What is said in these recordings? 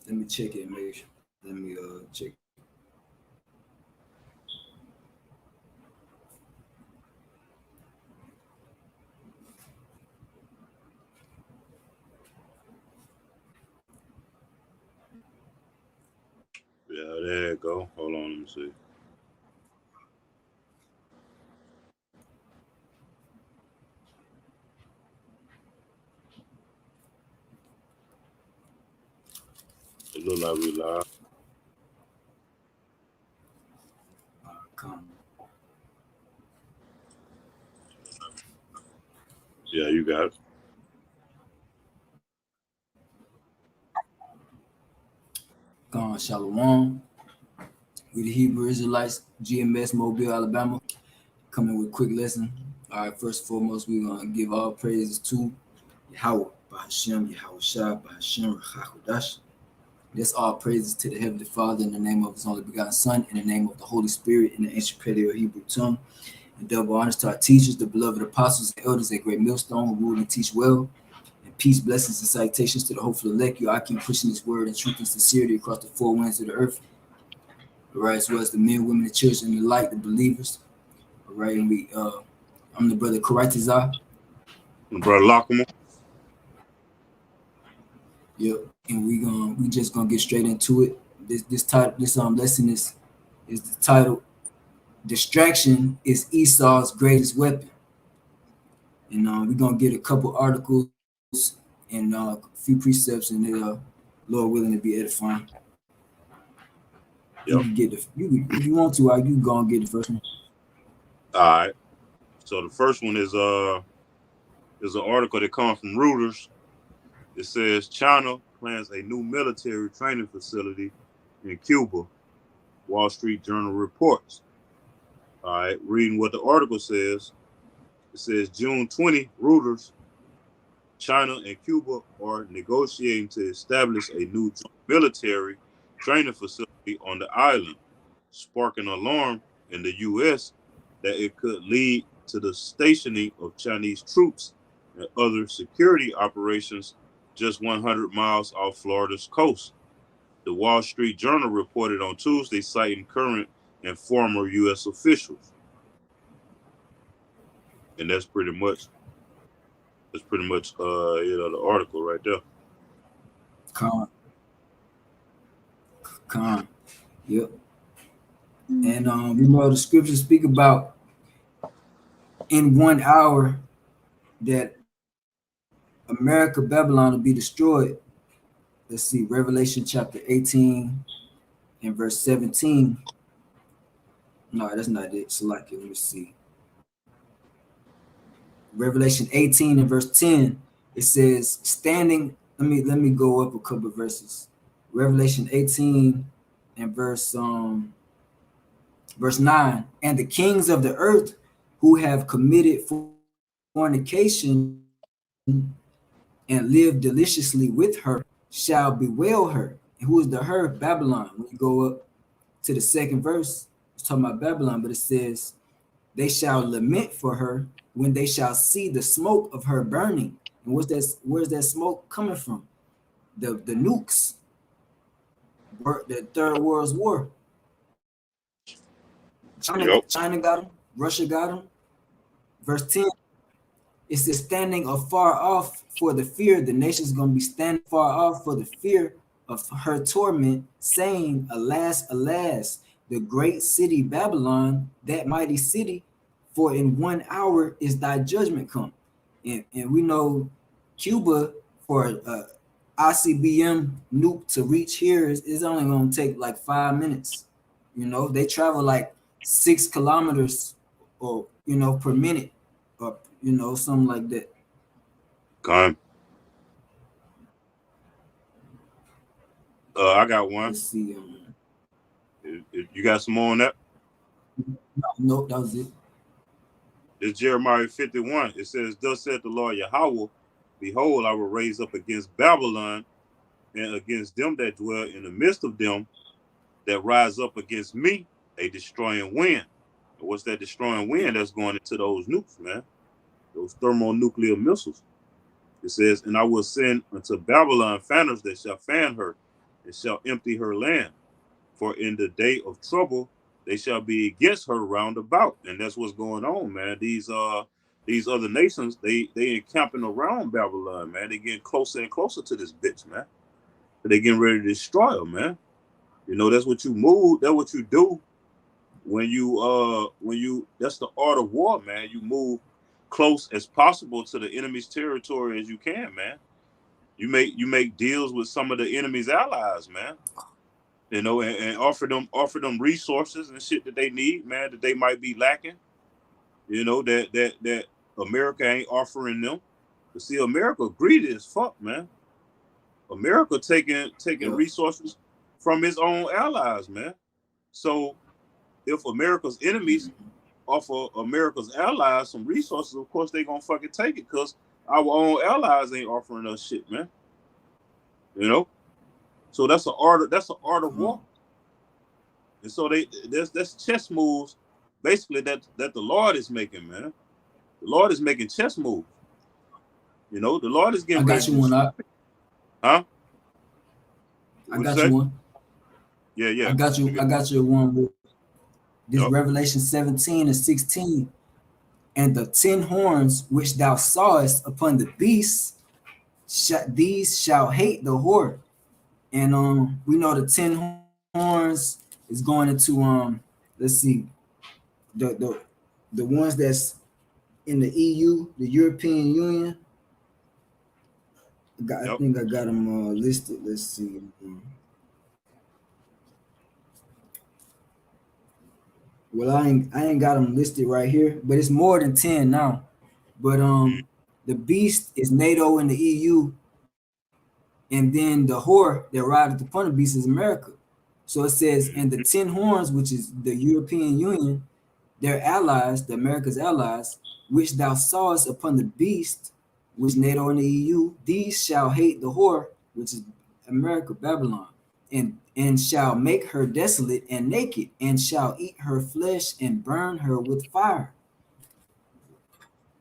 Let me check it. Make sure. Let me check. Yeah, there you go. Hold on, let me see. It look like we live. Come. Yeah, you got it. Gone. Shalom. We the Hebrew Israelites, GMS, Mobile, Alabama. Coming with a quick lesson. All right, first and foremost, we're going to give all praises to Yahweh, Bahashem, Yahweh Shah, Bahashem, Rachakodash. That's all praises to the Heavenly Father in the name of His only begotten Son, in the name of the Holy Spirit, in the ancient Paleo Hebrew tongue. And double honors to our teachers, the beloved apostles and elders at Great Millstone, who rule and teach well. And peace, blessings, and salutations to the hopeful elect. I keep pushing this word in truth and sincerity across the four winds of the earth. All right, as well as the men, women, the children, the light, the believers. All right, and I'm the brother Karatizah. Brother Lockman. Yep, and we just gonna get straight into it. This lesson is the title. Distraction is Esau's greatest weapon, and we're gonna get a couple articles and a few precepts, and Lord willing to be edifying. Yep. You can get if you want to, you go and get the first one. All right. So the first one is an article that comes from Reuters. It says China plans a new military training facility in Cuba. Wall Street Journal reports. All right, reading what the article says. It says June 20, Reuters, China and Cuba are negotiating to establish a new military training facility on the island, sparking alarm in the U.S. that it could lead to the stationing of Chinese troops and other security operations just 100 miles off Florida's coast. The Wall Street Journal reported on Tuesday, citing current and former U.S. officials. And that's pretty much the article right there. Con. Yep. And the scriptures speak about in 1 hour that America, Babylon will be destroyed. Let's see, Revelation chapter 18 and verse 17. No, that's not it. Select it. Let me see. Revelation 18 and verse 10. It says, standing. Let me go up a couple of verses. Revelation 18 and verse 9. And the kings of the earth who have committed fornication and live deliciously with her shall bewail her. And who is the her? Babylon. When you go up to the second verse, it's talking about Babylon, but it says, they shall lament for her when they shall see the smoke of her burning. And where's that smoke coming from? The nukes. The Third World War. China got them. Russia got them. Verse 10. It says, standing afar off for the fear, the nation's going to be standing far off for the fear of her torment, saying, alas, alas, the great city Babylon, that mighty city, for in 1 hour is thy judgment come. And we know Cuba, for ICBM nuke to reach here is only going to take like 5 minutes. They travel like 6 kilometers or, per minute. Or something like that. Okay. I got one. Let's see. You got some more on that? No, that was it. It's Jeremiah 51. It says, thus saith the Lord Yahweh, behold, I will raise up against Babylon and against them that dwell in the midst of them that rise up against me a destroying wind. And what's that destroying wind? That's going into those nukes, man. Those thermonuclear missiles. It says, and I will send unto Babylon fanners that shall fan her, and shall empty her land. For in the day of trouble, they shall be against her round about. And that's what's going on, man. These other nations, they encamping around Babylon, man. They getting closer and closer to this bitch, man. They getting ready to destroy her, man. You know, that's what you move. That's what you do when you. That's the art of war, man. You move close as possible to the enemy's territory as you can, man. You make deals with some of the enemy's allies, man. You know, and offer them resources and shit that they need, man, that they might be lacking. You know, that America ain't offering them. But see, America greedy as fuck, man. America taking resources from its own allies, man. So if America's enemies offer America's allies some resources, of course they gonna fucking take it, because our own allies ain't offering us shit, man. You know? So that's an art of war. And so that's chess moves basically that the Lord is making, man. The Lord is making chess moves. You know, the Lord is getting I got you one up. Huh? I got you one. Yeah. I got you one. This Revelation 17 and 16. And the 10 horns which thou sawest upon the beast, these shall hate the whore. And we know the 10 horns is going into let's see, the ones that's in the EU, the European Union. I think I got them listed. Let's see. Well, I ain't got them listed right here, but it's more than 10 now. But the beast is NATO and the EU, and then the whore that rideth upon the beast is America. So it says, and the 10 horns, which is the European Union, their allies, the America's allies, which thou sawest upon the beast, which NATO and the EU, these shall hate the whore, which is America, Babylon, and shall make her desolate and naked, and shall eat her flesh and burn her with fire.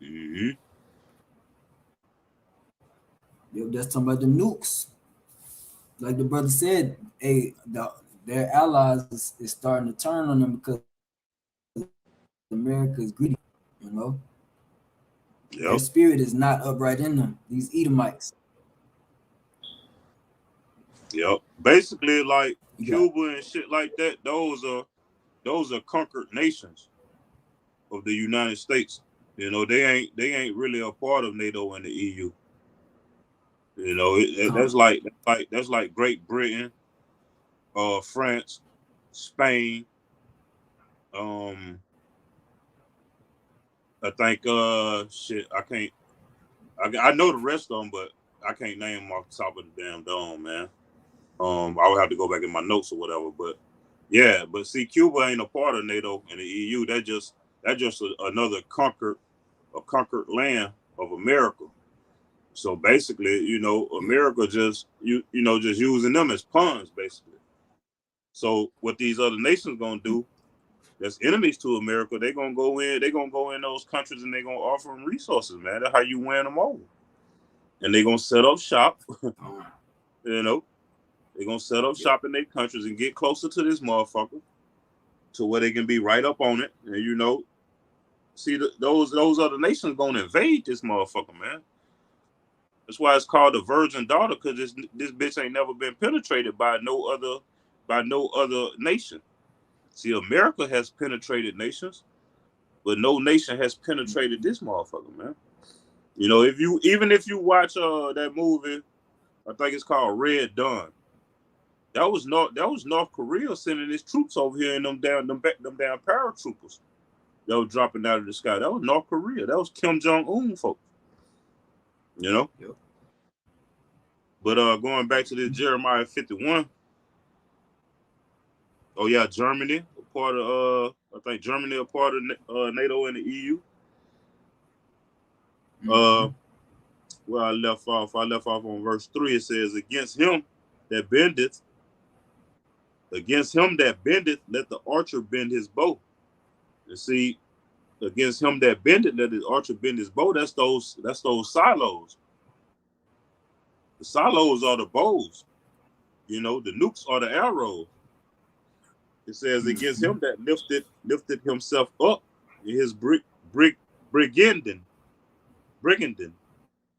Mm-hmm. Yep, that's talking about the nukes. Like the brother said, their allies is starting to turn on them because America is greedy, you know. Their spirit is not upright in them, these Edomites. Yep. Basically, like Cuba and shit like that, those are conquered nations of the United States. You know, they ain't really a part of NATO and the EU. You know, that's like Great Britain, France, Spain. I think I know the rest of them, but I can't name them off the top of the damn dome, man. I would have to go back in my notes or whatever, but yeah. But see, Cuba ain't a part of NATO and the EU. That's just another conquered land of America. So basically, you know, America just just using them as pawns, basically. So what these other nations gonna do? That's enemies to America. They're gonna go in those countries and they're gonna offer them resources, man. That's how you win them over. And they're gonna set up shop. You know, they're gonna set up shop in their countries and get closer to this motherfucker, to where they can be right up on it. And you know, see those other nations gonna invade this motherfucker, man. That's why it's called the virgin daughter, because this bitch ain't never been penetrated by no other nation. See, America has penetrated nations, but no nation has penetrated this motherfucker, man. You know, if you watch that movie, I think it's called Red Dawn. That was North Korea sending its troops over here, and them damn paratroopers that were dropping out of the sky. That was North Korea. That was Kim Jong-un folks. You know? Yep. But going back to this Jeremiah 51. Oh yeah, Germany, a part of I think Germany a part of NATO and the EU. Where I left off on verse 3. It says, against him that bendeth, let the archer bend his bow. You see, against him that bendeth, let the archer bend his bow. That's those silos. The silos are the bows. You know, the nukes are the arrows. It says against him that lifted himself up in his brigandine,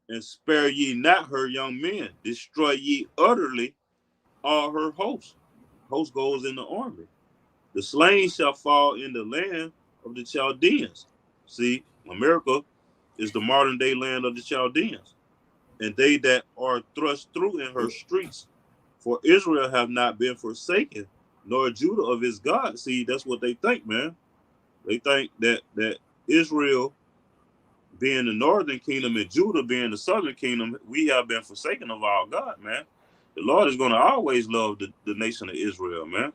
and spare ye not her young men, destroy ye utterly all her hosts. Host goes in the army. The slain shall fall in the land of the Chaldeans. See, America is the modern day land of the Chaldeans, and they that are thrust through in her streets. For Israel have not been forsaken, nor Judah of his God. See, that's what they think, man. They think that Israel being the northern kingdom and Judah being the southern kingdom, we have been forsaken of our God, man. The Lord is going to always love the nation of Israel, man.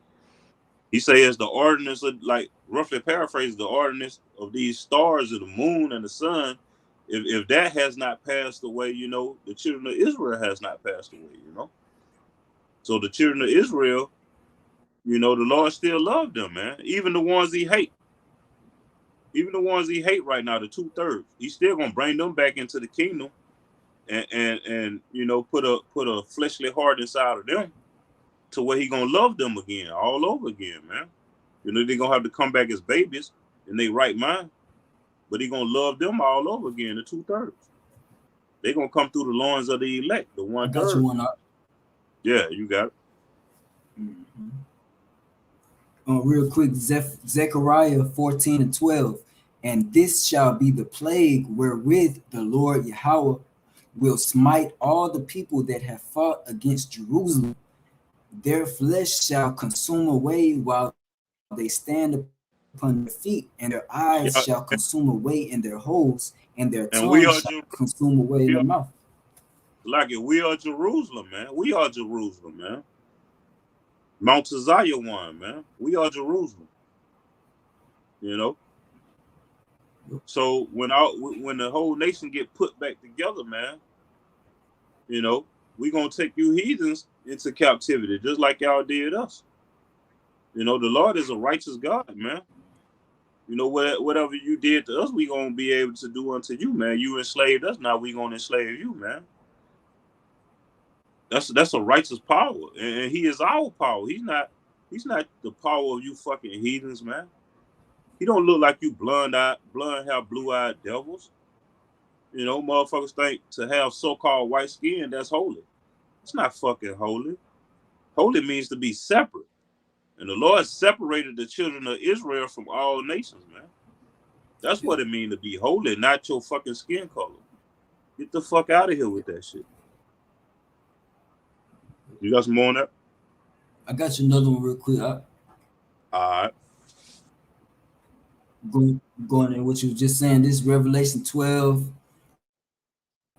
He says the ordinance of, like, roughly paraphrase, the ordinance of these stars of the moon and the sun, if that has not passed away, you know, the children of Israel has not passed away, you know. So the children of Israel, you know, the Lord still loved them, man. Even the ones he hate. Even the ones he hate right now, the 2/3, he's still gonna bring them back into the kingdom, and you know, put a fleshly heart inside of them, to where he gonna love them again, all over again, man. You know, they're gonna have to come back as babies in their right mind, but he gonna love them all over again, the 2/3. They gonna come through the loins of the elect, the I got 1/3. you one up. Yeah, you got it. Mm-hmm. Real quick, Zechariah 14:12. And this shall be the plague wherewith the Lord Yahweh will smite all the people that have fought against Jerusalem. Their flesh shall consume away while they stand upon their feet, and their eyes shall consume away in their holes, and their tongue shall consume away in their mouth. Like it, we are Jerusalem, man. We are Jerusalem, man. Mount Zion one, man. We are Jerusalem. You know. So when the whole nation get put back together, man, you know, we gonna take you heathens into captivity, just like y'all did us. You know, the Lord is a righteous God, man. You know, whatever you did to us, we gonna be able to do unto you, man. You enslaved us, now we gonna enslave you, man. That's a righteous power, and he is our power. He's not the power of you fucking heathens, man. He don't look like you blonde hair, blue-eyed devils. You know, motherfuckers think to have so-called white skin, that's holy. It's not fucking holy. Holy means to be separate. And the Lord separated the children of Israel from all nations, man. That's what it means to be holy, not your fucking skin color. Get the fuck out of here with that shit. You got some more on that? I got you another one real quick. All right. Going in what you were just saying, this Revelation 12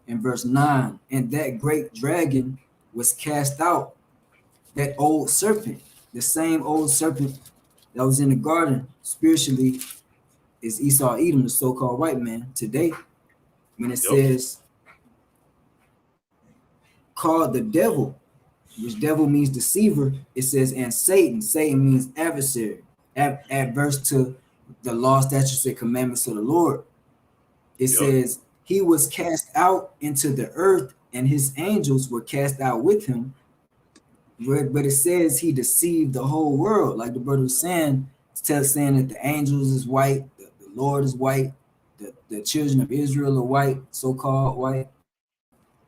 and verse 9. And that great dragon was cast out, that old serpent, the same old serpent that was in the garden spiritually is Esau Edom, the so-called white man today. When it says called the devil, which devil means deceiver, it says, and Satan means adversary, adverse to the law, statutes, and commandments of the Lord. It says he was cast out into the earth, and his angels were cast out with him. But it says he deceived the whole world, like the brother was saying, saying that the angels is white, the Lord is white, the children of Israel are white, so-called white,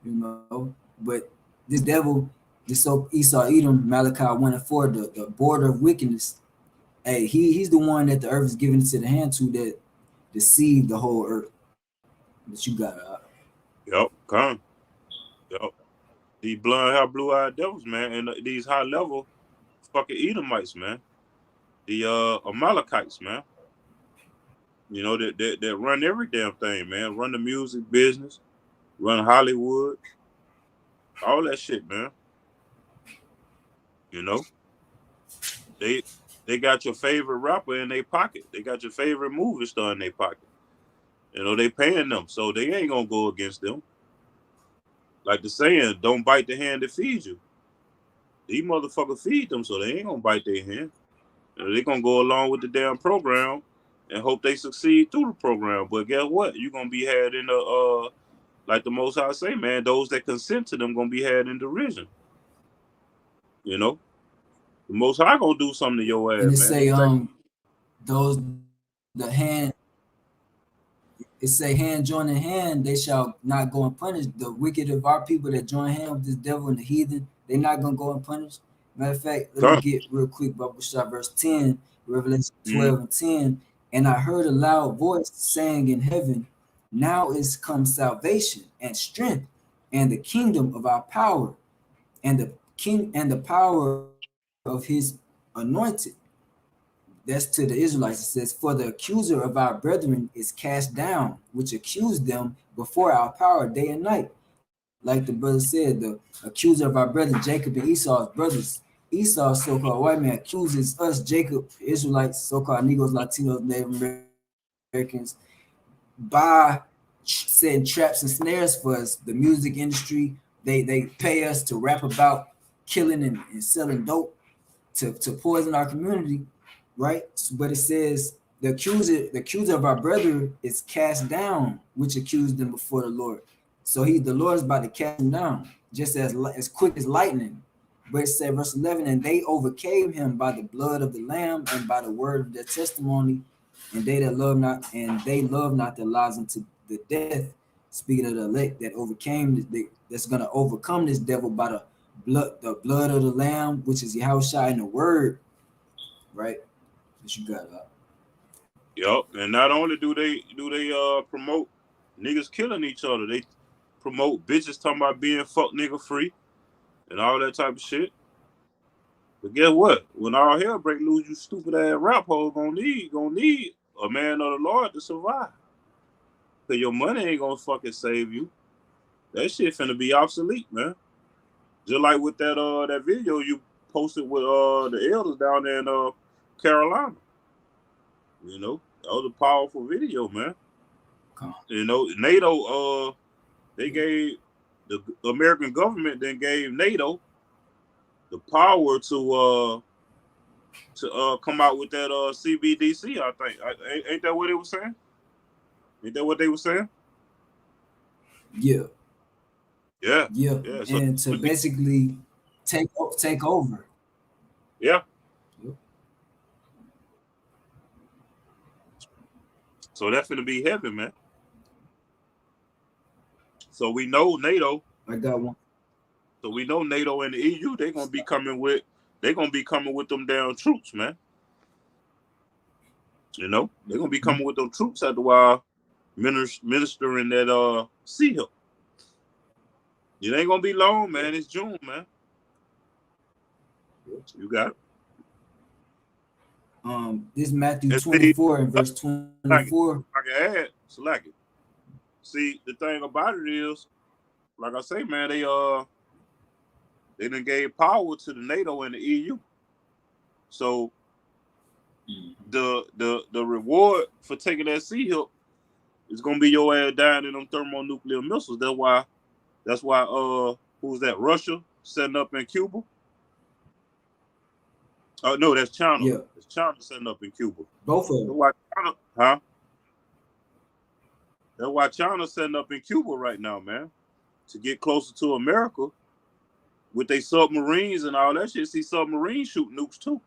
you know. But this devil, this Esau Edom, Malachi 1:4, the border of wickedness, hey, he's the one that the earth is given into the hand to, that deceived the whole earth. But you got it. Come. These blonde hair, blue-eyed devils, man, and these high-level fucking Edomites, man. The Amalekites, man. You know, that run every damn thing, man. Run the music business, run Hollywood, all that shit, man. You know, they got your favorite rapper in their pocket. They got your favorite movie star in their pocket. You know, they paying them, so they ain't gonna go against them. Like the saying, don't bite the hand that feeds you. These motherfuckers feed them, so they ain't gonna bite their hand. You know, they gonna go along with the damn program and hope they succeed through the program. But guess what? You're gonna be had in the like the Most High say, man, those that consent to them gonna be had in derision. You know, the Most High gonna do something to your ass, And it man. say those the hand it say hand joining hand, they shall not go unpunished. The wicked of our people that join hand with this devil and the heathen, they're not gonna go unpunished. Matter of fact, let me get real quick, Bible shot verse 10, Revelation 12 and 10. And I heard a loud voice saying in heaven, now is come salvation and strength and the kingdom of our power and the king and the power of his anointed. That's to the Israelites. It says, for the accuser of our brethren is cast down, which accused them before our power day and night. Like the brother said, the accuser of our brother Jacob and Esau's brothers. Esau, so-called white man, accuses us, Jacob, Israelites, so-called Negroes, Latinos, Native Americans, by setting traps and snares for us. The music industry, they pay us to rap about killing and selling dope to poison our community, right? But it says the accuser of our brother is cast down, which accused them before the Lord. So the Lord is about to cast him down, just as quick as lightning. But it said, verse 11, and they overcame him by the blood of the Lamb and by the word of their testimony, and they love not their lives unto the death. Speaking of the elect that overcame, that's gonna overcome this devil by the blood of the Lamb, which is Yahushua in the word, right? That you got. Yep, and not only do they promote niggas killing each other, they promote bitches talking about being fuck nigga free and all that type of shit. But guess what? When all hell break loose, you stupid ass rap hole gonna need a man of the Lord to survive. Cause your money ain't gonna fucking save you. That shit finna be obsolete, man. Just like with that video you posted with the elders down there in Carolina. You know, that was a powerful video, man. You know, NATO, they gave the American government then gave NATO the power to come out with that CBDC. I think ain't that what they were saying? Ain't that what they were saying? Yeah. Yeah. Yeah. Yeah. So And to basically take over. Yeah. So that's gonna be heavy, man. So we know NATO. I got one. So we know NATO and the EU, they're gonna be coming with them damn troops, man. You know, they're gonna be coming with them troops after a while, ministering that sea hill. It ain't gonna be long, man. It's June, man. You got it. This Matthew 24 and verse 24. I can add, select it. See, the thing about it is, like I say, man, they done gave power to the NATO and the EU. So the reward for taking that sea hill is gonna be your ass dying in them thermonuclear missiles. That's why who's that? Russia setting up in Cuba? Oh no, that's China. Yeah. It's China setting up in Cuba. Both of them. That's why China, That's why China's setting up in Cuba right now, man. To get closer to America with their submarines and all that shit. See, submarines shoot nukes too.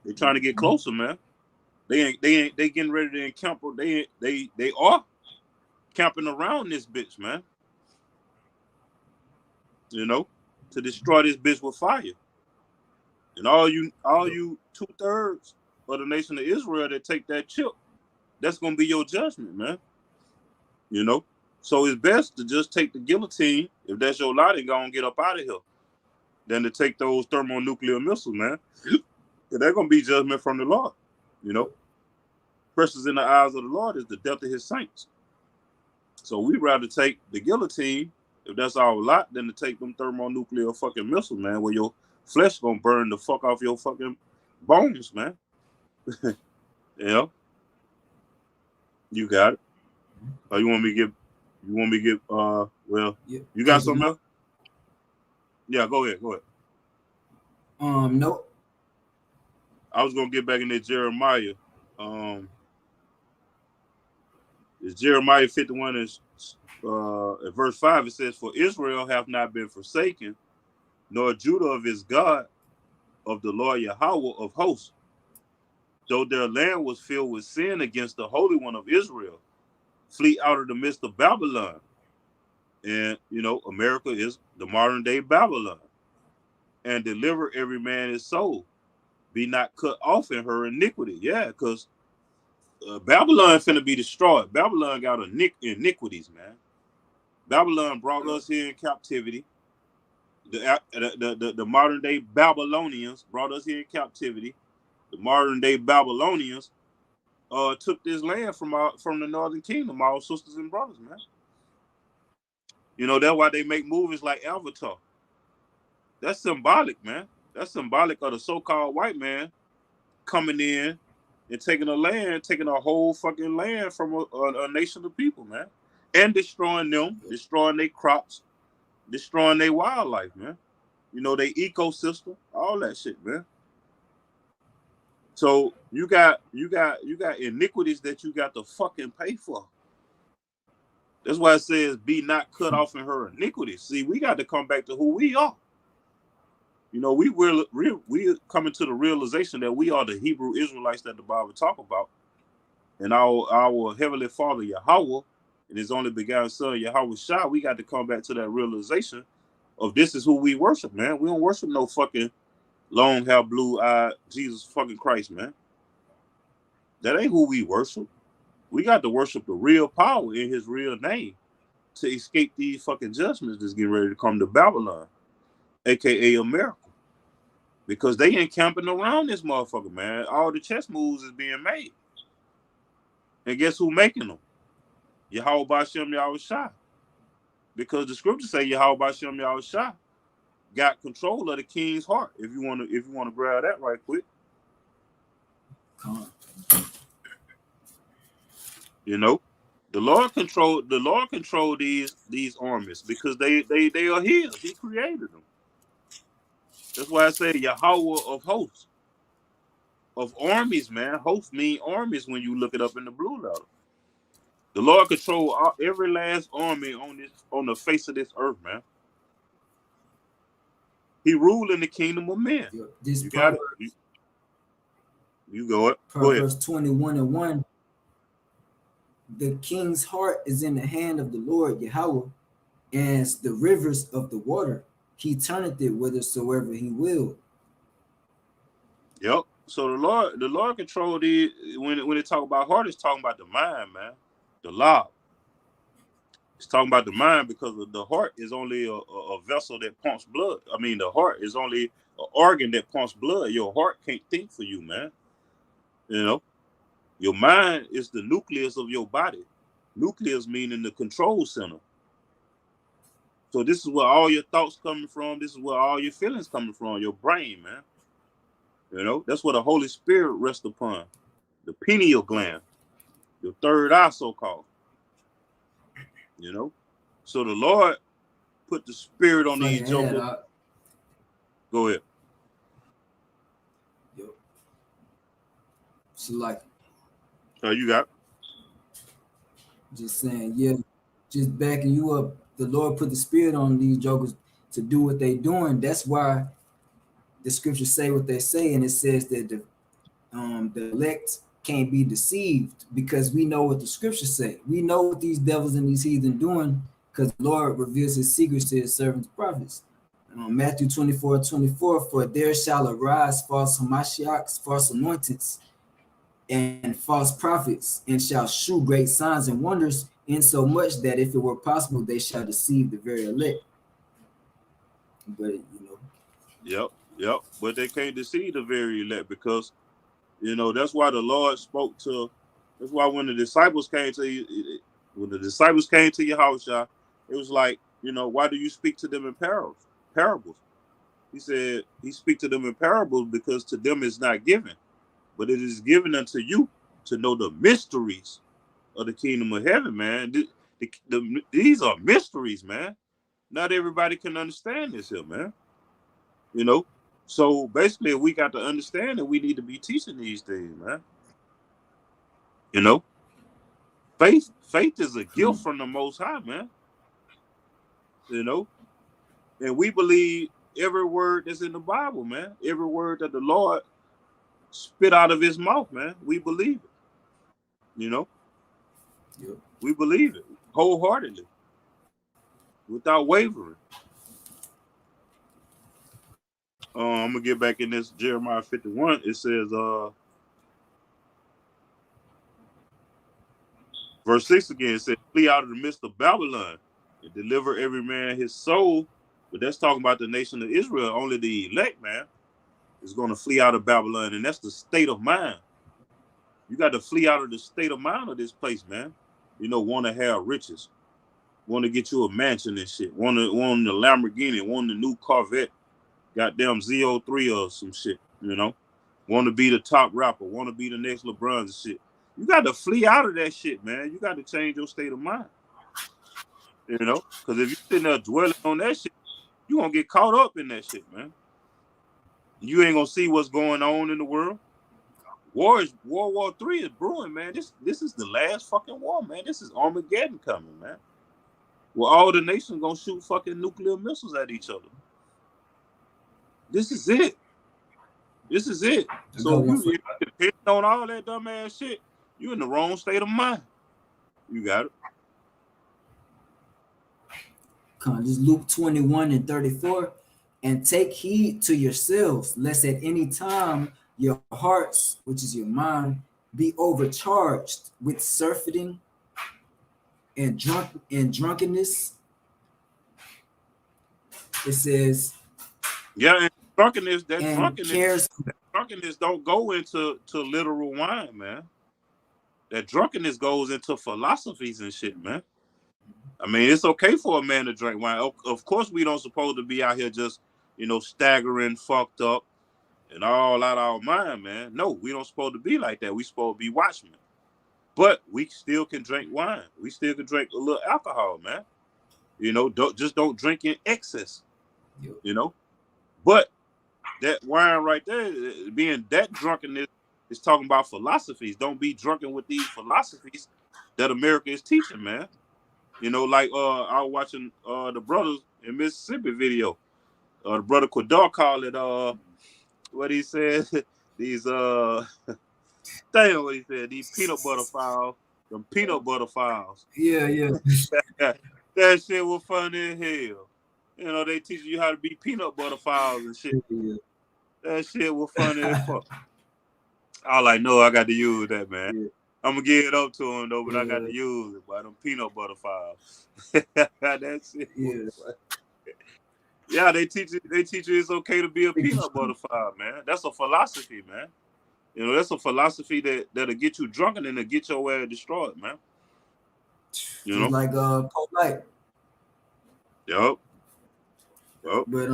They're trying to get closer, man. They getting ready to encamp. They are camping around this bitch, man. You know, to destroy this bitch with fire. And all you 2/3 of the nation of Israel that take that chip, that's gonna be your judgment, man. You know, so it's best to just take the guillotine if that's your lot and go and get up out of here, than to take those thermonuclear missiles, man. They're gonna be judgment from the Lord. You know, precious in the eyes of the Lord is the death of His saints. So we'd rather take the guillotine if that's our lot than to take them thermonuclear fucking missiles, man, where your flesh gonna burn the fuck off your fucking bones, man. You know, you got it. Or you want me to give? Well, Yeah. You got something else? Yeah, go ahead. Nope. I was gonna get back in there, Jeremiah. It's Jeremiah 51 is at verse 5. It says, "For Israel hath not been forsaken, nor Judah of his God, of the Lord Yahweh of hosts, though their land was filled with sin against the Holy One of Israel, flee out of the midst of Babylon. And, America is the modern day Babylon. And deliver every man his soul. Be not cut off in her iniquity. Yeah, because Babylon finna be destroyed. Babylon got iniquities, man. Babylon brought us here in captivity. The modern day Babylonians brought us here in captivity. The modern day Babylonians took this land from the northern kingdom, our sisters and brothers, man. That's why they make movies like Avatar. That's symbolic, man. That's symbolic of the so-called white man coming in and taking a whole fucking land from a nation of people, man, and destroying them, destroying their crops, destroying their wildlife, man. Their ecosystem, all that shit, man. So you got iniquities that you got to fucking pay for. That's why it says, "Be not cut off in her iniquities." See, we got to come back to who we are. We coming to the realization that we are the Hebrew Israelites that the Bible talk about, and our heavenly Father Yahweh and His only begotten Son Yahweh Shai. We got to come back to that realization of this is who we worship, man. We don't worship no fucking long hair, blue eyed Jesus fucking Christ, man. That ain't who we worship. We got to worship the real power in His real name to escape these fucking judgments that's getting ready to come to Babylon, aka America, because they encamping around this motherfucker, man. All the chess moves is being made, and guess who making them? Yahweh Bashem Yahweh Shai, because the scriptures say Yahweh Bashem Yahweh Shai got control of the king's heart. If you want to grab that right quick, come on. The Lord control these armies because they are His. He created them. That's why I say Yahweh of hosts, of armies, man. Hosts mean armies when you look it up in the blue letter. The Lord control every last army on the face of this earth, man. He ruled in the kingdom of men. This you got it. You go it. Proverbs 21:1. The king's heart is in the hand of the Lord Yahweh, as the rivers of the water. He turneth it whithersoever He will. Yep. So the Lord controlled it. When they talk about heart, it's talking about the mind, man. The law. It's talking about the mind because the heart is only a vessel that pumps blood. I mean, the heart is only an organ that pumps blood. Your heart can't think for you, man. Your mind is the nucleus of your body. Nucleus meaning the control center. So this is where all your thoughts coming from. This is where all your feelings coming from. Your brain, man. That's what the Holy Spirit rests upon. The pineal gland, your third eye, so-called. So the Lord put the spirit on these jokers. Go ahead. Yep. So like. You got it. Just saying, yeah, just backing you up. The Lord put the spirit on these jokers to do what they doing. That's why the scriptures say what they say, and it says that the elect can't be deceived, because we know what the scriptures say. We know what these devils and these heathen doing, because the Lord reveals His secrets to His servants, prophets. Matthew 24:24, for there shall arise false Hamashiachs, false anointings, and false prophets, and shall shew great signs and wonders, insomuch that if it were possible, they shall deceive the very elect. But Yep. But they can't deceive the very elect because that's why the Lord spoke to. That's why when the disciples came to Yahushua, it was like, why do you speak to them in parables? He said He speak to them in parables because to them is not given, but it is given unto you to know the mysteries of the kingdom of heaven, man. These are mysteries, man. Not everybody can understand this here, man. So basically, we got to understand that we need to be teaching these things, man. Faith is a gift from the Most High, man. And we believe every word that's in the Bible, man. Every word that the Lord spit out of his mouth, man. We believe it. You know? Yep. We believe it wholeheartedly, without wavering. I'm gonna get back in this Jeremiah 51. It says, verse 6 again, it says, flee out of the midst of Babylon and deliver every man his soul. But that's talking about the nation of Israel. Only the elect, man, is going to flee out of Babylon, and that's the state of mind. You got to flee out of the state of mind of this place, man. You know, want to have riches, want to get you a mansion and shit, want the Lamborghini, want the new Corvette, goddamn Z03 or some shit, you know, want to be the top rapper, want to be the next LeBron and shit. You got to flee out of that shit, man. You got to change your state of mind, you know, because if you're sitting there dwelling on that shit, you're going to get caught up in that shit, man. You ain't going to see what's going on in the world. World War III is brewing, man. This is the last fucking war, man. This is Armageddon coming, man. Well, all the nations gonna shoot fucking nuclear missiles at each other. This is it. This is it. So if you depend on all that dumbass shit, you in the wrong state of mind. You got it. Come, this Luke 21:34. And take heed to yourselves, lest at any time your hearts, which is your mind, be overcharged with surfeiting and drunkenness. It says, yeah, and drunkenness, cares. Drunkenness don't go into literal wine, man. That drunkenness goes into philosophies and shit, man. I mean, it's okay for a man to drink wine. Of course, we don't supposed to be out here just, you know, staggering, fucked up, and all out of our mind, man. No, we don't supposed to be like that. We supposed to be watchmen. But we still can drink wine. We still can drink a little alcohol, man. You know, don't drink in excess. You know, but that wine right there, being that drunkenness, is talking about philosophies. Don't be drunken with these philosophies that America is teaching, man. You know, like I was watching the Brothers in Mississippi video. The brother Quadar called it what he said, these damn what he said, these peanut butter files, them peanut butter files. Yeah. That shit was funny as hell. You know, they teach you how to be peanut butter files and shit. Yeah. That shit was funny as fuck. I was like, no, I got to use that, man. Yeah. I'm gonna give it up to him though, but I got to use it by them peanut butter files. That shit. Yeah, they teach you it's okay to be a peanut butter file, man. That's a philosophy, man. You know, that's a philosophy that'll get you drunk and then get your ass destroyed, man. You know, like Pope Light. Yep. But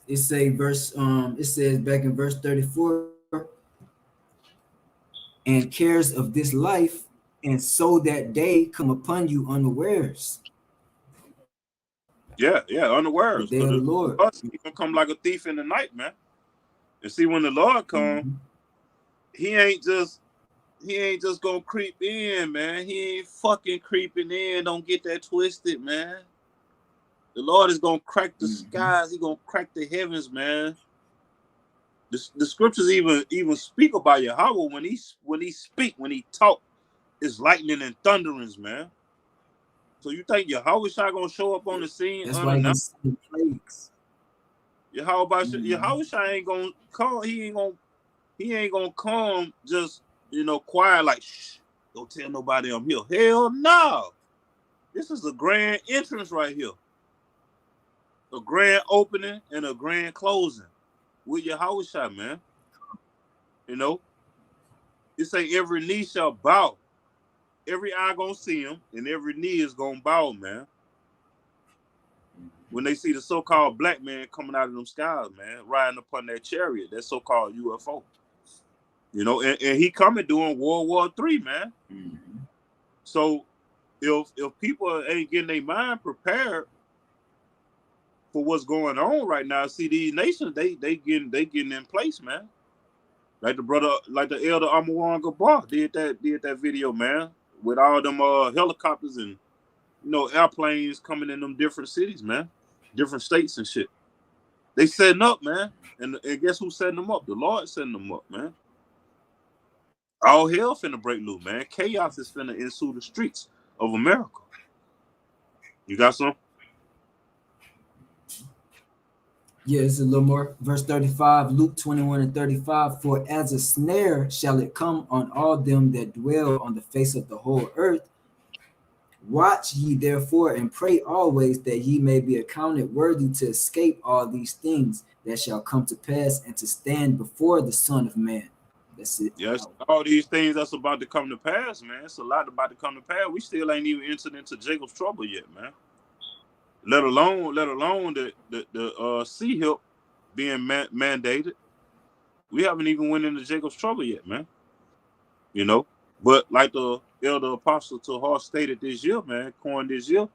it says back in verse 34, and cares of this life, and so that day come upon you unawares. Yeah, unawares. The day of the Lord. He gonna come like a thief in the night, man. And see, when the Lord comes, he ain't just gonna creep in, man. He ain't fucking creeping in. Don't get that twisted, man. The Lord is gonna crack the skies. He gonna crack the heavens, man. The scriptures even speak about Yahweh when he talk, it's lightning and thunderings, man. So you think Yahweh Shai gonna show up on the scene? That's why he's the plagues. Yahweh Shai ain't gonna come. He ain't gonna come just, you know, quiet like, shh, don't tell nobody I'm here. Hell no. This is a grand entrance right here. A grand opening and a grand closing with Yahweh Shai, man. You know, it say every knee shall bow. Every eye gonna see him, and every knee is gonna bow, man. When they see the so-called black man coming out of them skies, man, riding upon that chariot, that so-called UFO. You know, and he coming during World War III, man. So if people ain't getting their mind prepared for what's going on right now, see, these nations, they getting in place, man. Like the elder Amawan Gabar did that video, man, with all them helicopters and, you know, airplanes coming in them different cities, man, different states and shit. They setting up, man. And guess who's setting them up? The Lord setting them up, man. All hell finna break loose, man. Chaos is finna ensue the streets of America. You got some? Yeah, it's a little more. Verse 35, Luke 21 and 35. For as a snare shall it come on all them that dwell on the face of the whole earth. Watch ye therefore and pray always that ye may be accounted worthy to escape all these things that shall come to pass and to stand before the Son of Man. That's it. Yes, all these things that's about to come to pass, man. It's a lot about to come to pass. We still ain't even entered into Jacob's trouble yet, man. Let alone the sea help being mandated. We haven't even went into Jacob's trouble yet, man. You know, but like the elder apostle Tahar stated this year, man, coined this year,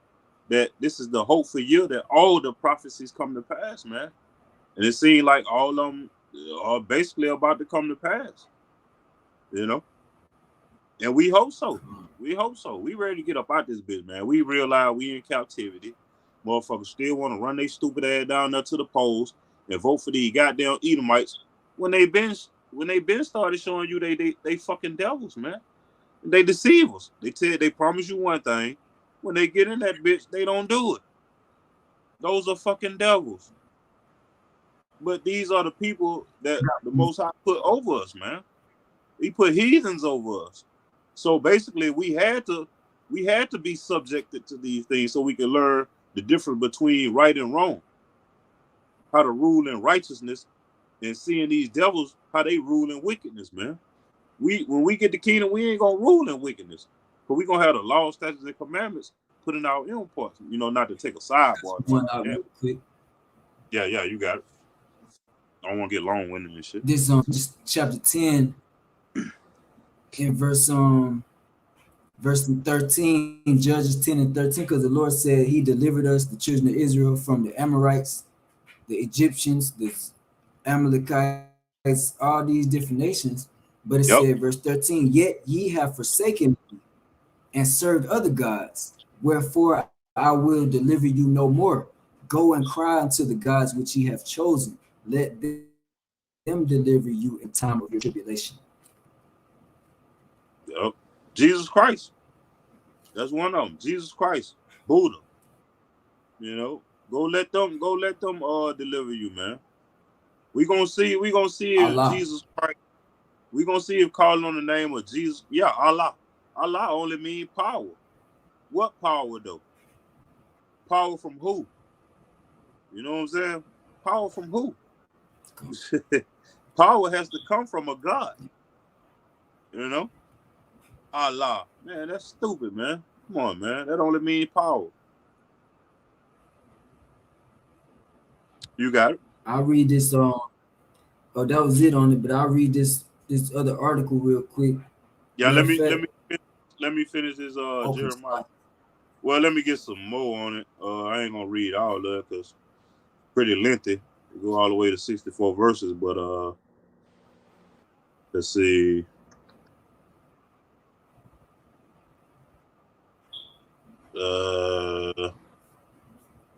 that this is the hopeful year that all the prophecies come to pass, man. And it seems like all of them are basically about to come to pass. You know, and we hope so. We hope so. We ready to get up out this bitch, man. We realize we in captivity. Motherfuckers still want to run their stupid ass down there to the polls and vote for these goddamn Edomites when they been started showing you they fucking devils, man. They deceive us. They promise you one thing. When they get in that bitch, they don't do it. Those are fucking devils. But these are the people that the Most High put over us, man. He put heathens over us. So basically, we had to be subjected to these things so we can learn the difference between right and wrong, how to rule in righteousness, and seeing these devils how they rule in wickedness, man. When we get the kingdom, we ain't gonna rule in wickedness, but we gonna have the law, statutes, and commandments put in our imports. You know, not to take a sidebar. One out real quick. Yeah, you got it. I don't want to get long-winded and shit. This just chapter 10 in verse 13, Judges 10 and 13, because the Lord said he delivered us, the children of Israel, from the Amorites, the Egyptians, the Amalekites, all these different nations. But it said, verse 13, yet ye have forsaken me and served other gods, wherefore I will deliver you no more. Go and cry unto the gods which ye have chosen. Let them deliver you in time of your tribulation. Yep. Jesus Christ. That's one of them. Jesus Christ. Buddha. You know, go let them deliver you, man. We gonna see Allah. if Jesus Christ. We gonna see if calling on the name of Jesus. Yeah, Allah. Allah only means power. What power though? Power from who? You know what I'm saying? Power from who? Power has to come from a God. You know? Allah. Man, that's stupid, man. Come on, man. That only means power. You got it. I'll read this that was it on it, but I'll read this other article real quick. Yeah, let me finish this Jeremiah. Well, let me get some more on it. I ain't gonna read all of it because it's pretty lengthy. We go all the way to 64 verses, but let's see.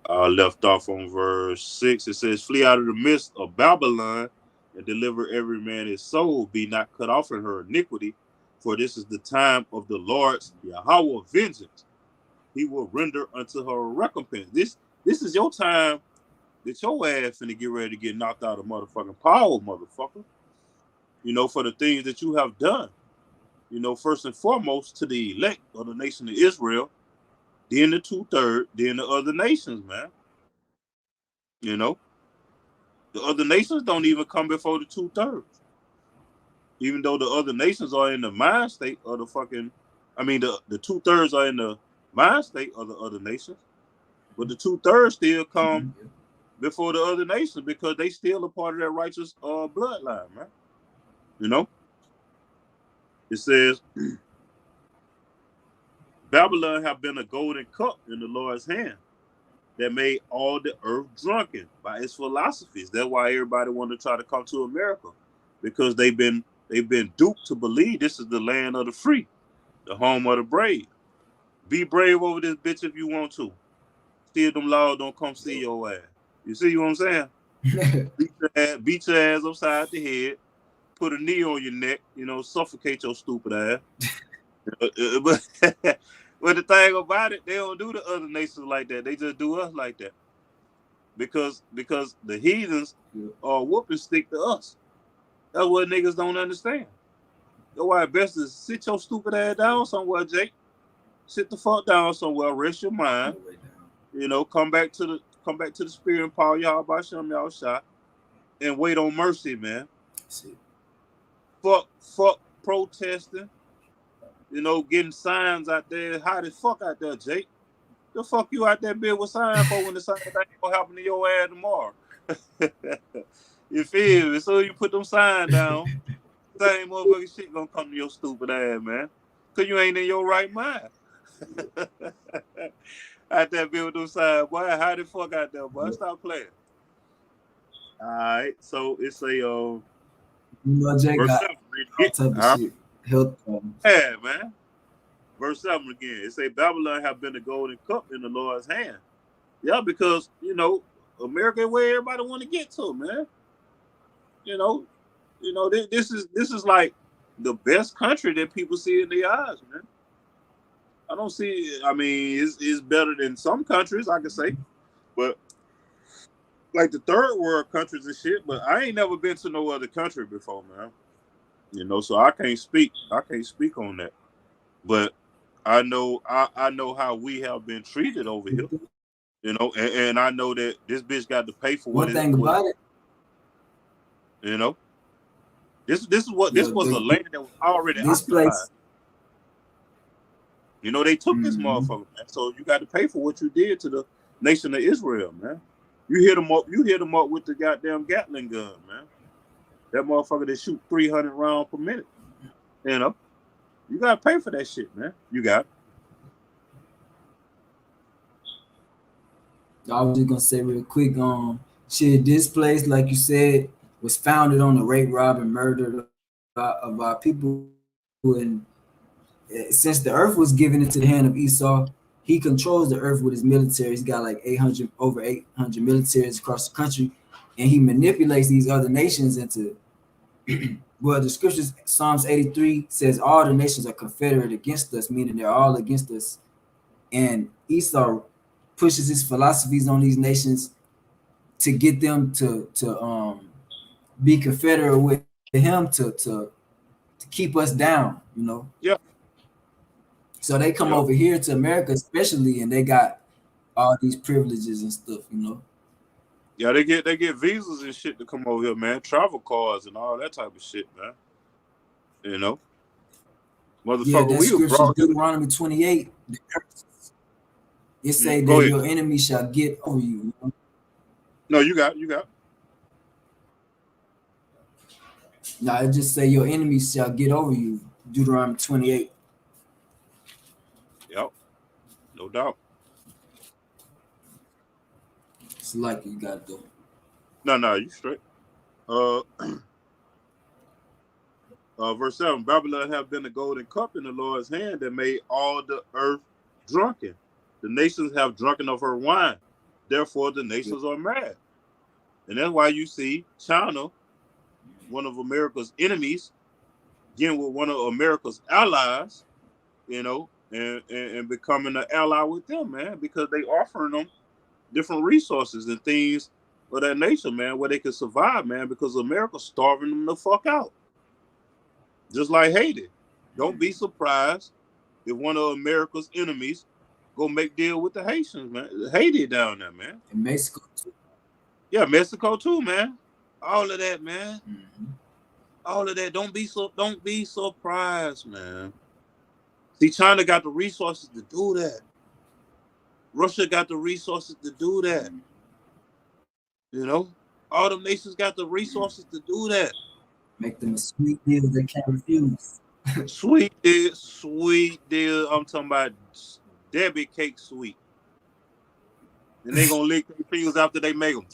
I left off on verse 6. It says, flee out of the midst of Babylon and deliver every man his soul, be not cut off in her iniquity, for this is the time of the Lord's Yahweh vengeance. He will render unto her a recompense. This is your time that your ass finna get ready to get knocked out of motherfucking power, motherfucker. You know, for the things that you have done. You know, first and foremost to the elect of the nation of Israel, then the 2/3, then the other nations, man. You know, the other nations don't even come before the 2/3. Even though the other nations are in the mind state of the fucking, the 2/3 are in the mind state of the other nations, but the 2/3 still come before the other nations because they still a part of that righteous bloodline, man. You know, it says, Babylon have been a golden cup in the Lord's hand that made all the earth drunken by its philosophies. That's why everybody want to try to come to America, because they've been duped to believe this is the land of the free, the home of the brave. Be brave over this bitch if you want to. Still them laws don't come see your ass. You see what I'm saying? beat your ass upside the head, put a knee on your neck, suffocate your stupid ass. But but the thing about it, they don't do the other nations like that. They just do us like that. Because the heathens are whooping stick to us. That's what niggas don't understand. That's why it's best to sit your stupid ass down somewhere, Jake. Sit the fuck down somewhere, rest your mind. Come back to the spirit and power y'all by Shem y'all shot. And wait on mercy, man. Fuck protesting. Getting signs out there. Hot as fuck out there, Jake. The fuck you out there build with signs for when the same thing gonna happen to your ass tomorrow? You feel me? So you put them signs down, same motherfucking shit gonna come to your stupid ass, man. Cause you ain't in your right mind. Out there build them signs, boy. How the fuck out there, boy? Stop playing. All right, so it's a Jake verse got 7, type of shit. Health problems. Yeah, man. Verse 7 again. It say Babylon have been the golden cup in the Lord's hand. Yeah, because America is where everybody want to get to, man. This is like the best country that people see in their eyes, man. I don't see. I mean, it's better than some countries, I can say, but like the third world countries and shit. But I ain't never been to no other country before, man. So I can't speak. I can't speak on that. But I know how we have been treated over here. And I know that this bitch got to pay for what. One thing about it. This was a land that was already occupied. They took this motherfucker, man. So you got to pay for what you did to the nation of Israel, man. You hit them up with the goddamn Gatling gun, man. That motherfucker that shoot 300 rounds per minute. You gotta pay for that shit, man. You got it. I was just gonna say real quick, shit, this place, like you said, was founded on the rape, rob, and murder of our people. And since the earth was given into the hand of Esau, he controls the earth with his military. He's got like over 800 militaries across the country, and he manipulates these other nations into. Well, the scriptures, Psalms 83 says all the nations are confederate against us, meaning they're all against us. And Esau pushes his philosophies on these nations to get them to be confederate with him to keep us down, Yeah. So they come over here to America, especially, and they got all these privileges and stuff, Yeah, they get visas and shit to come over here, man. Travel cards and all that type of shit, man. Motherfucker, we were brought Deuteronomy 28. It say that your enemy shall get over you. No, you got. No, it just say your enemies shall get over you. Deuteronomy 28. Yep, no doubt. It's like you got to do. No, you straight. Verse 7, Babylon have been the golden cup in the Lord's hand that made all the earth drunken. The nations have drunken of her wine. Therefore, the nations are mad. And that's why you see China, one of America's enemies, getting with one of America's allies, and becoming an ally with them, man, because they offering them different resources and things of that nature, man, where they can survive, man, because America's starving them the fuck out. Just like Haiti. Don't be surprised if one of America's enemies go make deal with the Haitians, man. Haiti down there, man. And Mexico too. Yeah, Mexico too, man. All of that, man. Mm-hmm. All of that. Don't be surprised, man. See, China got the resources to do that. Russia got the resources to do that. All them nations got the resources to do that. Make them a sweet deal they can't refuse. Sweet deal. I'm talking about Debbie cake sweet. And they gonna lick their fingers after they make them.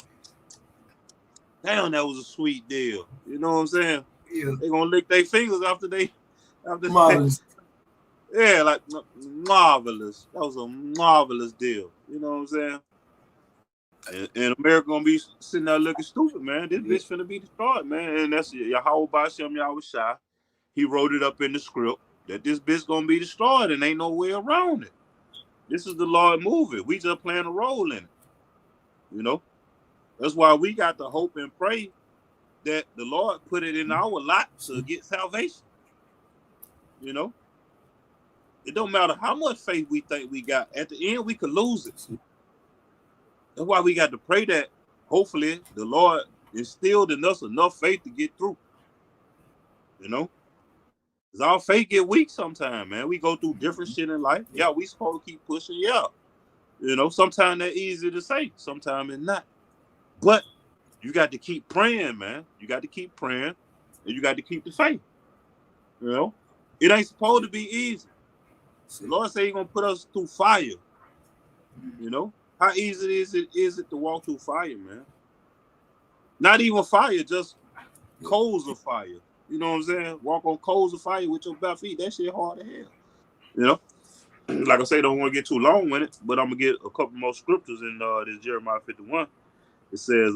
Damn, that was a sweet deal. You know what I'm saying? Yeah. They gonna lick their fingers after marvelous. Yeah, like marvelous. That was a marvelous deal. You know what I'm saying? And America gonna be sitting there looking stupid, man. This bitch finna be destroyed, man. And that's Yahweh Ba'Shem Yahushua. He wrote it up in the script that this bitch gonna be destroyed and ain't no way around it. This is the Lord moving. We just playing a role in it. You know? That's why we got to hope and pray that the Lord put it in our lot to get salvation. You know? It don't matter how much faith we think we got. At the end, we could lose it. That's why we got to pray that hopefully the Lord instilled in us enough faith to get through. You know? Because our faith get weak sometimes, man. We go through different shit in life. Yeah, we supposed to keep pushing. Yeah. You know, sometimes that's easy to say. Sometimes it's not. But you got to keep praying, man. You got to keep praying. And you got to keep the faith. You know? It ain't supposed to be easy. The Lord said He's going to put us through fire. You know? How easy is it to walk through fire, man? Not even fire, just coals of fire. You know what I'm saying? Walk on coals of fire with your bare feet. That shit hard as hell. You know? Like I say, don't want to get too long with it, but I'm going to get a couple more scriptures in this Jeremiah 51. It says,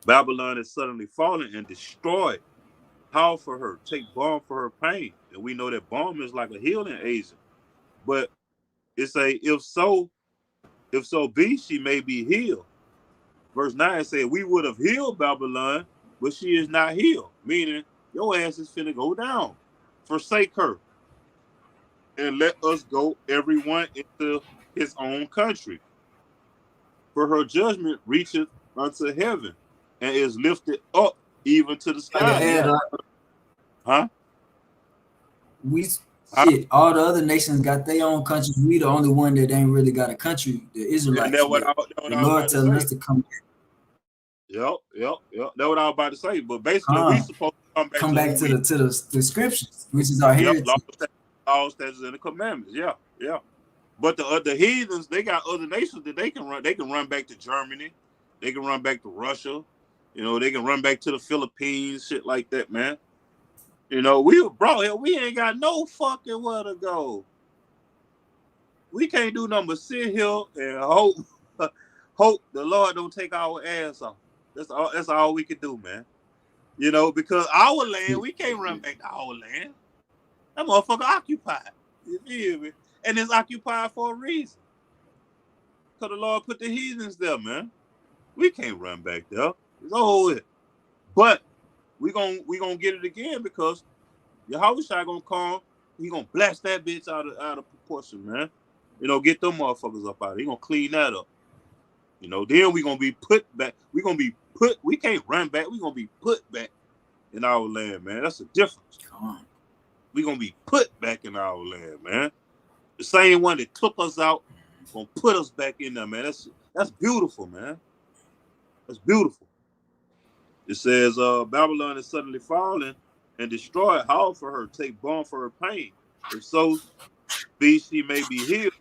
Babylon is suddenly fallen and destroyed. Howl for her, take balm for her pain. And we know that balm is like a healing agent. But it say, if so be she may be healed. Verse 9 said, we would have healed Babylon, but she is not healed. Meaning, your ass is finna go down. Forsake her. And let us go everyone into his own country. For her judgment reacheth unto heaven, and is lifted up even to the sky. Huh? Shit, all the other nations got their own countries. We the only one that ain't really got a country. The Israelites. The Lord telling us to come back. Yep. That's what I was about to say. But basically, we supposed to come back to the scriptures, which is our heritage. Laws, statutes, and the commandments. Yeah. But the heathens, they got other nations that they can run. They can run back to Germany. They can run back to Russia. You know, they can run back to the Philippines, shit like that, man. You know, we ain't got no fucking where to go. We can't do nothing but sit here and hope the Lord don't take our ass off. That's all we can do, man. You know, because our land, we can't run back to our land. That motherfucker occupied. You feel me? And it's occupied for a reason. Because the Lord put the heathens there, man. We can't run back there. It's all it. But we gonna get it again because Yahushua gonna come. He gonna blast that bitch out of proportion, man. You know, get them motherfuckers up out of it. He gonna clean that up. You know, then we gonna be put back. We can't run back. We gonna be put back in our land, man. That's the difference. Come on. We gonna be put back in our land, man. The same one that took us out gonna put us back in there, man. That's beautiful, man. That's beautiful. It says, Babylon is suddenly fallen and destroyed. Howl for her, take balm for her pain. If so be she may be healed.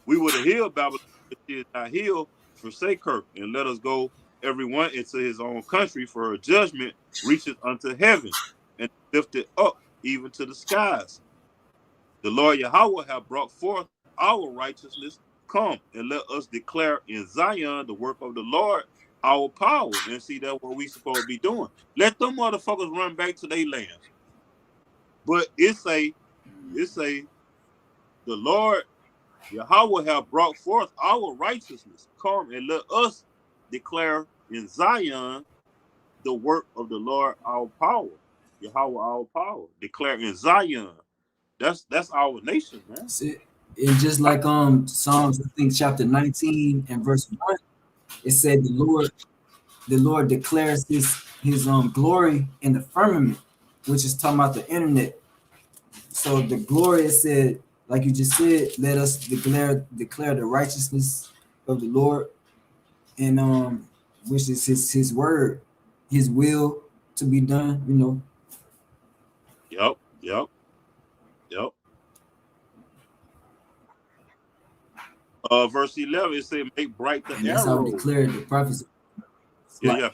We would have healed Babylon, if she is not healed. Forsake her, and let us go everyone into his own country, for her judgment reacheth unto heaven, and lifted up even to the skies. The Lord Yahweh hath brought forth our righteousness. Come and let us declare in Zion the work of the Lord, our power. And see, that's what we supposed to be doing. Let them motherfuckers run back to their land. But it say the Lord Yahweh have brought forth our righteousness. Come and let us declare in Zion the work of the Lord, our power. Yahweh, our power. Declare in Zion. That's our nation, man. It's just like Psalms, I think chapter 19 and verse 1. It said the Lord declares his glory in the firmament, which is talking about the internet. So the glory, it said, like you just said, let us declare the righteousness of the Lord, and which is his word, his will to be done, you know. Yep. Verse 11, it said, make bright the arrows. That's how we declared the prophecy. Yeah.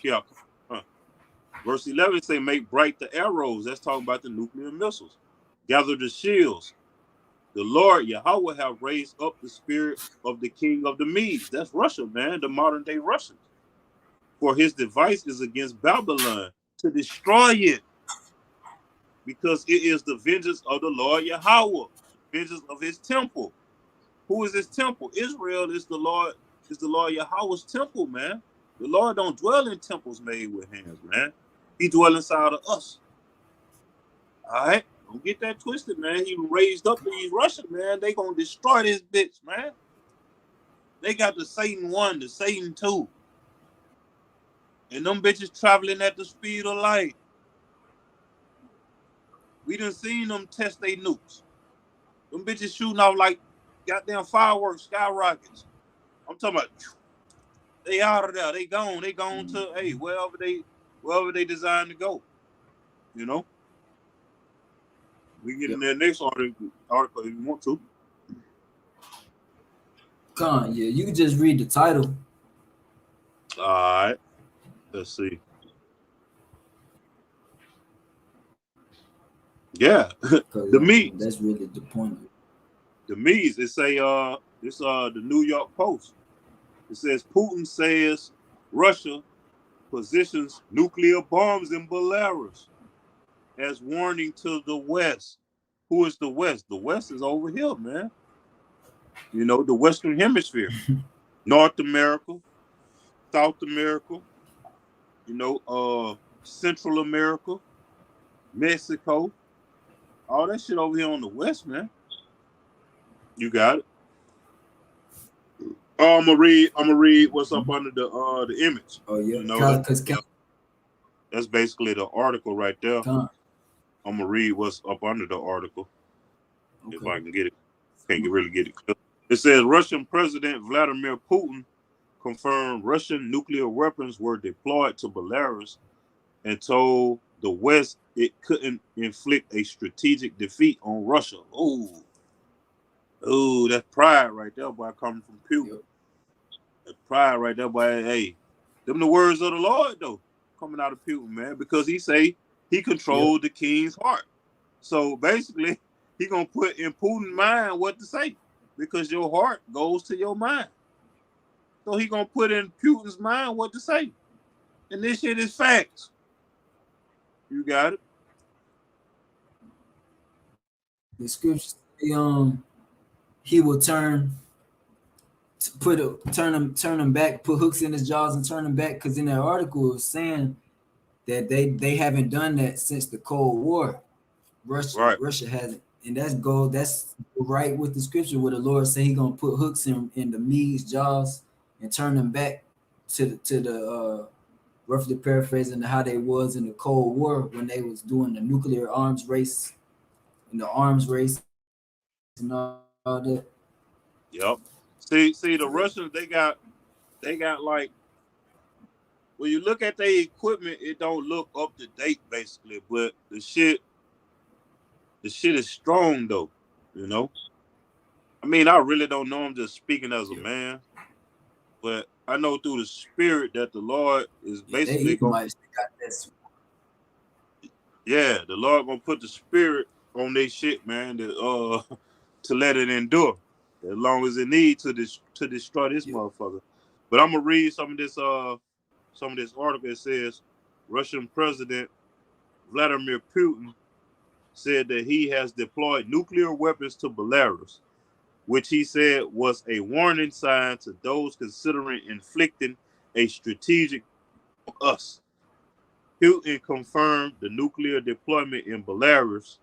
Verse 11 say, make bright the arrows. That's talking about the nuclear missiles. Gather the shields. the Lord Yahweh have raised up the spirit of the king of the Medes. That's Russia, man, the modern day Russians. For his device is against Babylon to destroy it, because it is the vengeance of the Lord Yahweh, vengeance of his temple. Who is his temple? Israel is the Lord Yahweh's temple, man. The Lord don't dwell in temples made with hands, man. He dwell inside of us. All right? Don't get that twisted, man. He raised up these Russians, man. They gonna destroy this bitch, man. They got the Satan 1, the Satan 2. And them bitches traveling at the speed of light. We done seen them test their nukes. Them bitches shooting off like goddamn fireworks, skyrockets. I'm talking about they out of there. They gone. They gone to wherever they designed to go. You know? We get in their next article if you want to. Yeah, you can just read the title. All right. Let's see. Yeah. The Medes. That's really the point. The Medes. It's the New York Post. It says Putin says Russia positions nuclear bombs in Belarus as warning to the West. Who is the West? The West is over here, man. You know, the Western Hemisphere. North America, South America, you know, Central America, Mexico, all that shit over here on the West, man. You got it. I'm gonna read what's up under the image. Oh yeah, you know, that's basically the article right there. I'm gonna read what's up under the article. Okay. If I can get it, can't really get it clear. It says Russian President Vladimir Putin confirmed Russian nuclear weapons were deployed to Belarus and told the West it couldn't inflict a strategic defeat on Russia. Oh, that's pride right there, boy, coming from Putin. Yep. That's pride right there, boy. Hey, them the words of the Lord, though, coming out of Putin, man, because he say he controlled the king's heart. So basically, he gonna put in Putin's mind what to say, because your heart goes to your mind. So he gonna put in Putin's mind what to say. And this shit is facts. You got it. The scriptures say, he will turn him back, put hooks in his jaws and turn him back. Because in that article it was saying that they haven't done that since the Cold War. Russia hasn't. And that's right with the scripture where the Lord said he gonna put hooks in the Medes' jaws and turn them back to the roughly paraphrasing how they was in the Cold War when they was doing the nuclear arms race and and all that. Yep. See the Russians, they got like, when you look at their equipment, it don't look up to date basically, but the shit is strong though, you know. I mean, I really don't know. I'm just speaking as a man, but I know through the spirit that the Lord is basically the Lord gonna put the spirit on their shit, man, to let it endure as long as it needs to destroy this motherfucker. But I'm gonna read some of this article. It says Russian President Vladimir Putin said that he has deployed nuclear weapons to Belarus, which he said was a warning sign to those considering inflicting a strategic on us. Putin confirmed the nuclear deployment in Belarus,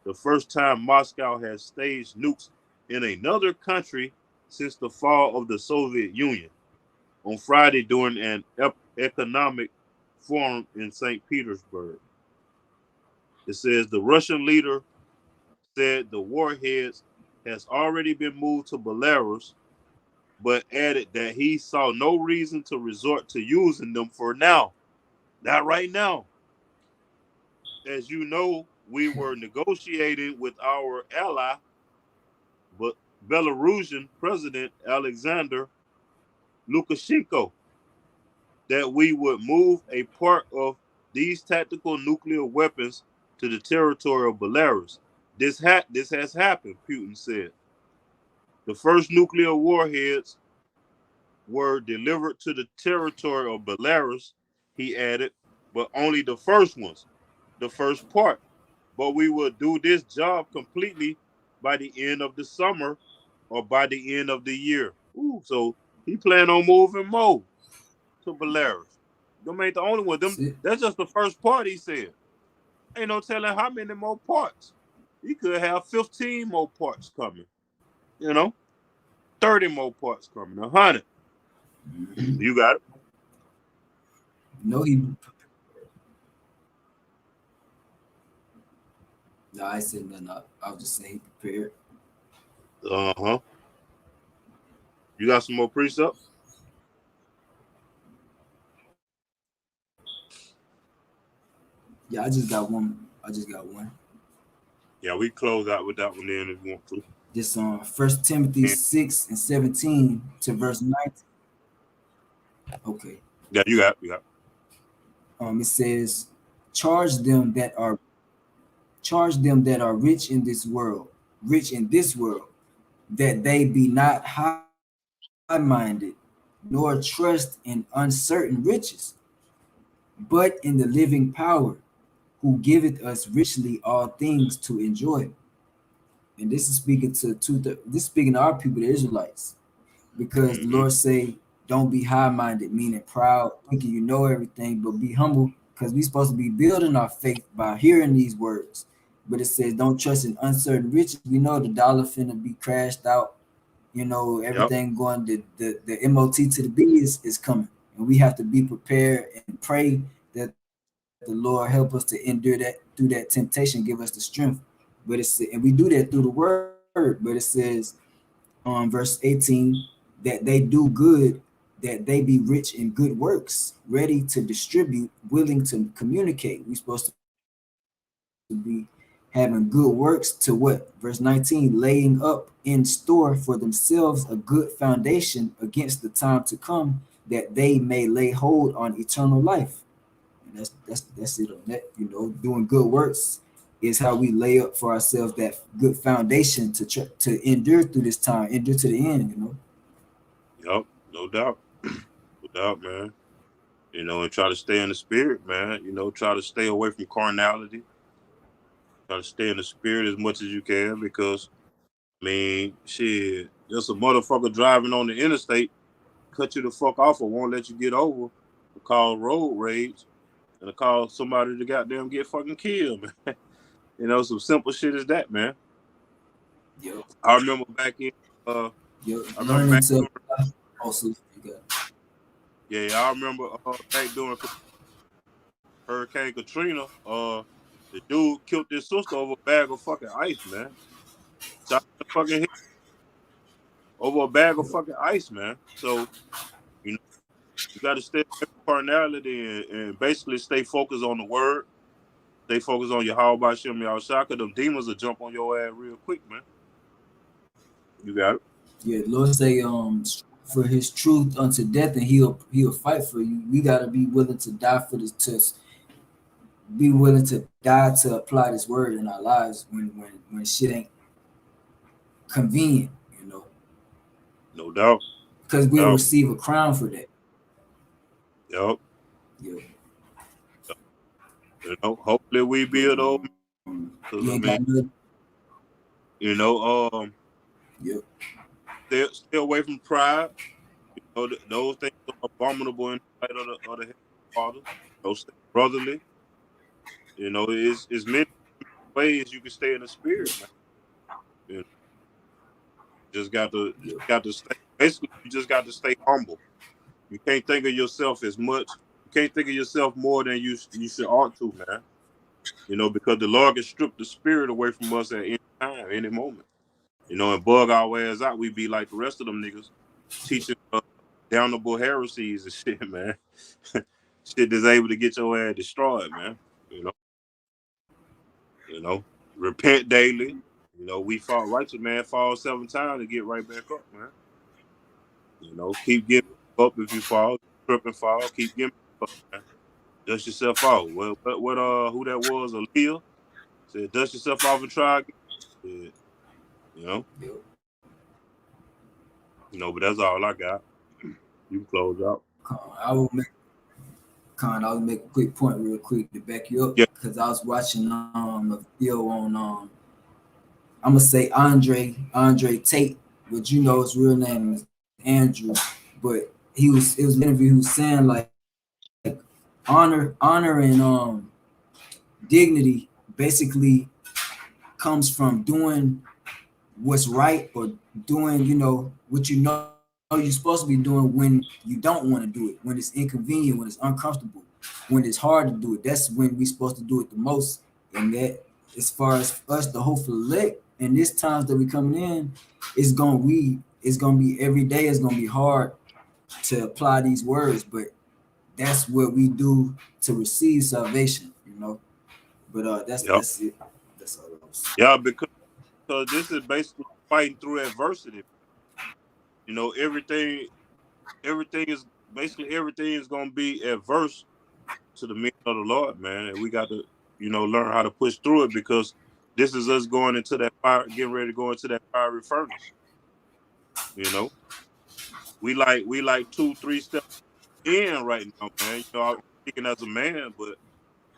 the first time Moscow has staged nukes in another country since the fall of the Soviet Union, on Friday during an economic forum in St. Petersburg. It says the Russian leader said the warheads has already been moved to Belarus, but added that he saw no reason to resort to using them for now. Not right now. As you know, we were negotiating with our ally, but Belarusian President Alexander Lukashenko, that we would move a part of these tactical nuclear weapons to the territory of Belarus. This has happened, Putin said. The first nuclear warheads were delivered to the territory of Belarus, he added, but only the first ones, the first part. But we will do this job completely by the end of the summer or by the end of the year. Ooh, so he planned on moving more to Belarus. Them ain't the only one. That's just the first part, he said. Ain't no telling how many more parts. He could have 15 more parts coming. 30 more parts coming. 100. Mm-hmm. You got it? No, he. No, I said nothing. I was just saying he prepared. Uh-huh. You got some more precepts? Yeah, I just got one. Yeah, we close out with that one then if you want to. This on 1 Timothy 6 and 17 to verse 19. Okay. Yeah, you got. It says, charge them that are rich in this world, that they be not high-minded, nor trust in uncertain riches, but in the living power, who giveth us richly all things to enjoy. And this is speaking to our people, the Israelites, because the Lord say, don't be high-minded, meaning proud, thinking you know everything, but be humble, because we're supposed to be building our faith by hearing these words. But it says, don't trust in uncertain riches. We know the dollar finna be crashed out. Everything going, the MOT to the B is coming. And we have to be prepared and pray that the Lord help us to endure that through that temptation, give us the strength. And we do that through the word. But it says, verse 18, that they do good, that they be rich in good works, ready to distribute, willing to communicate. We're supposed to be having good works to what? Verse 19, laying up in store for themselves a good foundation against the time to come, that they may lay hold on eternal life. And that's it on that. Doing good works is how we lay up for ourselves that good foundation to endure through this time, endure to the end. Yep, no doubt. No doubt, man. And try to stay in the spirit, man. Try to stay away from carnality. Try to stay in the spirit as much as you can, because shit, just a motherfucker driving on the interstate cut you the fuck off or won't let you get over, call road rage, and call somebody to goddamn get fucking killed, man. Some simple shit as that, man. Yep. I remember back in I remember back also. Yeah, I remember back during Hurricane Katrina, the dude killed his sister over a bag of fucking ice, man. Shot the fucking hit over a bag of fucking ice, man. So, you got to stay away from carnality and basically stay focused on the word. Stay focused on your how about Shem Yahshua. Them demons will jump on your ass real quick, man. You got it. Yeah, the Lord say, for His truth unto death, and He'll fight for you. We gotta be willing to die for this test. Be willing to die to apply this word in our lives when shit ain't convenient, No doubt. Because we'll receive a crown for that. Yep. Hopefully we build those. Yep. Stay away from pride. Those things are abominable in the sight of the Father. Stay brotherly. It's many ways you can stay in the spirit, man. Just got to stay. Basically, you just got to stay humble. You can't think of yourself as much. You can't think of yourself more than you should ought to, man. Because the Lord can strip the spirit away from us at any time, any moment. And bug our ass out. We be like the rest of them niggas, teaching damnable heresies and shit, man. Shit that's able to get your ass destroyed, man. Repent daily. We fought righteous man fall 7 times to get right back up, man. Keep getting up if you fall, trip and fall, keep getting up, man. Dust yourself off. What who that was, Aaliyah said, dust yourself off and try again. Shit. You know? Yep. But that's all I got. You can close out. I will make a quick point real quick to back you up, Yeah. because I was watching a video on I'm gonna say Andre Tate, but his real name is Andrew. But it was an interview. He was saying like honor and dignity basically comes from doing what's right, or doing what you're supposed to be doing when you don't want to do it, when it's inconvenient, when it's uncomfortable, when it's hard to do it. That's when we're supposed to do it the most. And that, as far as us, the hopeful elect, and this times that we coming in, it's gonna be every day. It's gonna be hard to apply these words, but that's what we do to receive salvation. But that's it. That's all I was. Yeah, because this is basically fighting through adversity. Everything is gonna be adverse to the men of the Lord, man. And we got to, learn how to push through it, because this is us going into that fire, getting ready to go into that fiery furnace. We like 2-3 steps in right now, man. I'm speaking as a man, but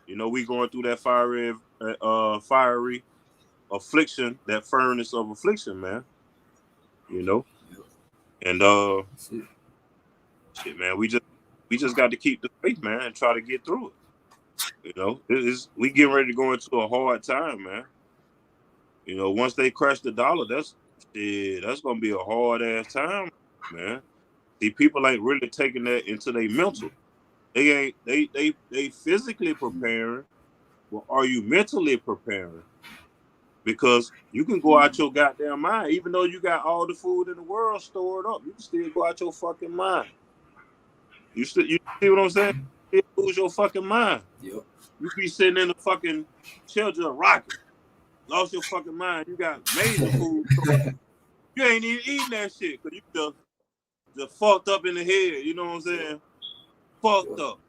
we going through that fiery affliction, that furnace of affliction, man. And shit, man, we just got to keep the faith, man, and try to get through it. We getting ready to go into a hard time, man. Once they crash the dollar, that's gonna be a hard ass time, man. See, people ain't really taking that into their mental. They physically preparing. Well, are you mentally preparing? Because you can go out your goddamn mind, even though you got all the food in the world stored up, you can still go out your fucking mind. You see what I'm saying? You lose your fucking mind. Yep. You be sitting in the fucking shelter rocking. Lost your fucking mind. You got major food. You ain't even eating that shit because you just fucked up in the head. You know what I'm saying? Fucked up.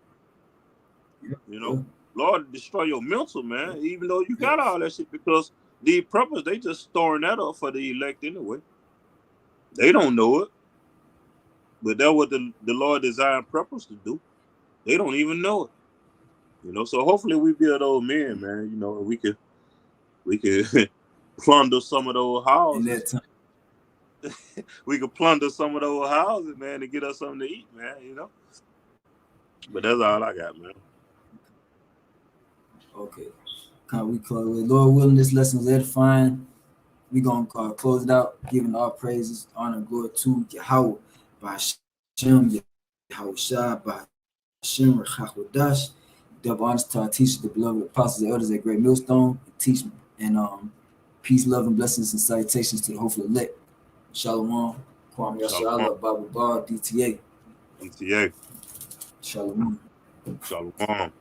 Lord, destroy your mental, man. Even though you got all that shit, because the purpose, they just storing that up for the elect anyway. They don't know it. But that's what the Lord designed purpose to do. They don't even know it. So hopefully we build those men, man, and we could plunder some of those houses. We could plunder some of those houses, man, to get us something to eat, man, But that's all I got, man. Okay. Can we close with Lord willing, this lesson was edifying. We're going to close it out, giving all praises, honor, and glory to Yahweh, by Hashem, Yahweh Shah, by Hashem, Rechachodash. Double honors to our teachers, the beloved apostles and elders at Great Millstone. Teach and peace, love, and blessings and salutations to the hopeful elect. Shalom. Kwame Yashala, Bible Bar, DTA. DTA. Shalom. Shalom.